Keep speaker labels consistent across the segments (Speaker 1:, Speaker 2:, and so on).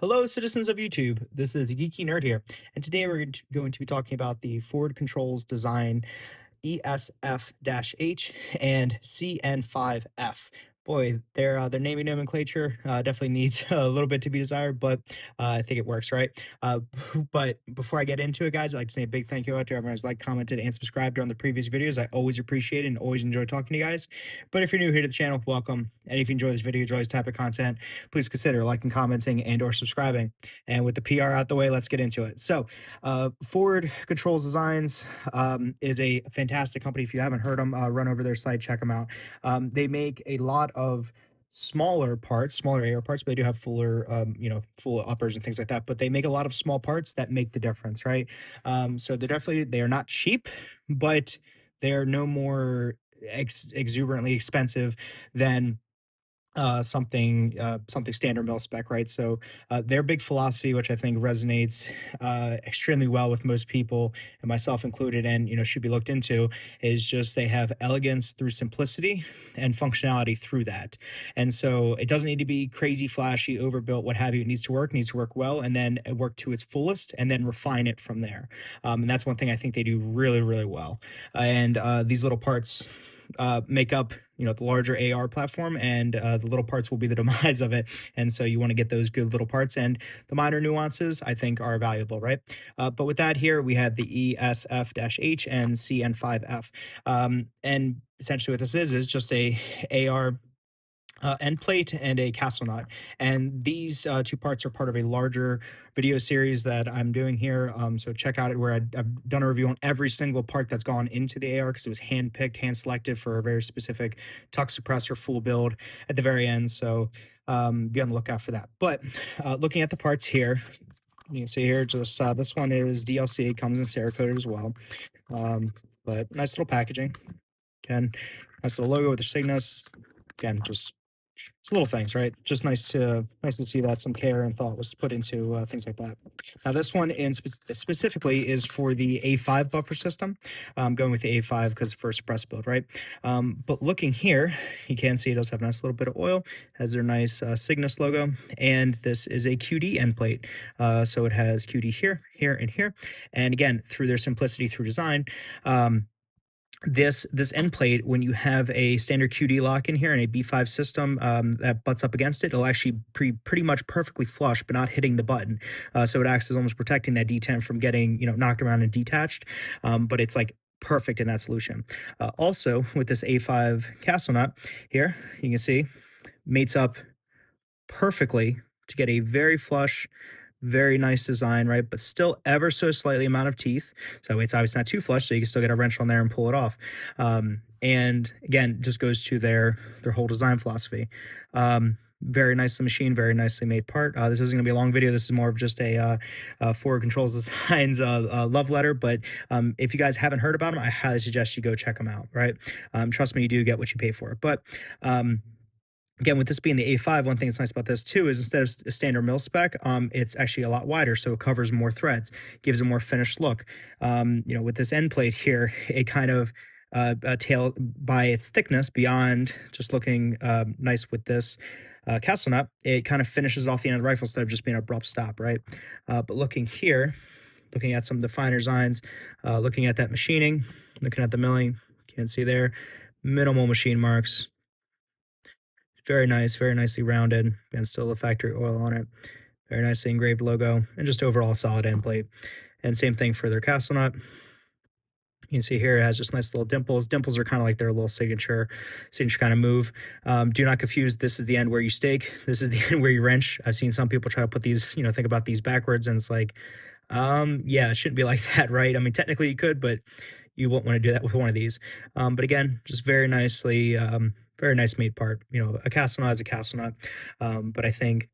Speaker 1: Hello, citizens of YouTube. This is the Geeky Nerd here, and today we're going to be talking about the Forward Controls Design esf-h and cn5f. Boy, their naming nomenclature definitely needs a little bit to be desired, but I think it works, right? Uh, but before I get into it, guys, I'd like to say a big thank you out to everyone who's liked, commented, and subscribed on the previous videos. I always appreciate it and always enjoy talking to you guys. But if you're new here to the channel, welcome. And if you enjoy this video, enjoy this type of content, please consider liking, commenting, and/or subscribing. And with the PR out the way, let's get into it. So, Forward Controls Designs is a fantastic company. If you haven't heard them, run over their site, check them out. They make a lot of smaller parts, smaller AR parts, but they do have fuller, full uppers and things like that. But they make a lot of small parts that make the difference, right? So they are not cheap, but they are no more exuberantly expensive than something standard mil-spec, right? So their big philosophy, which I think resonates extremely well with most people, and myself included, and should be looked into, is just they have elegance through simplicity and functionality through that. And so it doesn't need to be crazy, flashy, overbuilt, what have you. It needs to work well, and then work to its fullest, and then refine it from there. And that's one thing I think they do really, really well. And these little parts make up the larger AR platform, and the little parts will be the demise of it. And so you want to get those good little parts, and the minor nuances I think are valuable, right? But with that, here we have the esf-h and cn5f, and essentially what this is just a AR Endplate and a castle knot. And these two parts are part of a larger video series that I'm doing here. So check out it where I've done a review on every single part that's gone into the AR because it was hand picked, hand selected for a very specific tuck suppressor full build at the very end. So be on the lookout for that. But looking at the parts here, you can see here just this one is DLC, comes in Cerakoted as well. But nice little packaging. Again, nice little logo with the Cygnus. Again, just little things, right? Just nice to see that some care and thought was put into things like that. Now, this one specifically is for the A5 buffer system. I'm going with the A5 because it's first press build, right? But looking here, you can see it does have a nice little bit of oil, has their nice Cygnus logo, and this is a QD end plate. So it has QD here, here, and here. And again, through their simplicity through design, this end plate, when you have a standard QD lock in here and a B5 system that butts up against it, it'll actually pretty much perfectly flush, but not hitting the button. So it acts as almost protecting that D10 from getting knocked around and detached. But it's like perfect in that solution. Also, with this A5 castle nut here, you can see mates up perfectly to get a very flush, very nice design, right? But still ever so slightly amount of teeth. So that way it's obviously not too flush, so you can still get a wrench on there and pull it off. And again, just goes to their whole design philosophy. Very nicely machined, very nicely made part. This isn't going to be a long video. This is more of just a Forward Controls Designs love letter. But if you guys haven't heard about them, I highly suggest you go check them out, right? Trust me, you do get what you pay for. But again, with this being the A5, one thing that's nice about this too is instead of a standard mil-spec, it's actually a lot wider, so it covers more threads, gives a more finished look. With this end plate here, it kind of tail by its thickness beyond just looking nice with this castle nut, it kind of finishes off the end of the rifle instead of just being an abrupt stop, right? But looking here, looking at some of the finer designs, looking at that machining, looking at the milling, can't see there, minimal machine marks, very nice, very nicely rounded, and still the factory oil on it. Very nicely engraved logo, and just overall solid end plate. And same thing for their castle nut. You can see here it has just nice little dimples. Dimples are kind of like their little signature kind of move. Do not confuse. This is the end where you stake. This is the end where you wrench. I've seen some people try to put these, think about these backwards, and it's like, yeah, it shouldn't be like that, right? I mean, technically you could, but you won't want to do that with one of these. But again, just very nice made part. A castle nut is a castle nut. But I think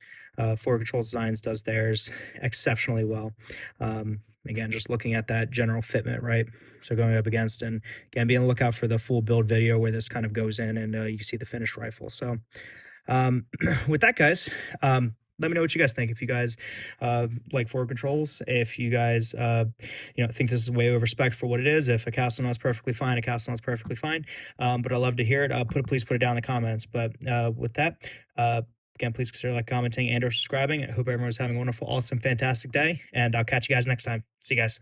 Speaker 1: Forward Controls Designs does theirs exceptionally well. Again, just looking at that general fitment, right? So going up against, and again, be on the lookout for the full build video where this kind of goes in, and you can see the finished rifle. So with that, guys, let me know what you guys think. If you guys like Forward Controls, if you guys think this is way over spec for what it is, if a castle knot's perfectly fine, a castle knot's perfectly fine. But I'd love to hear it. Please put it down in the comments. But with that, Again, please consider like commenting and or subscribing. I hope everyone's having a wonderful, awesome, fantastic day, and I'll catch you guys next time. See you guys.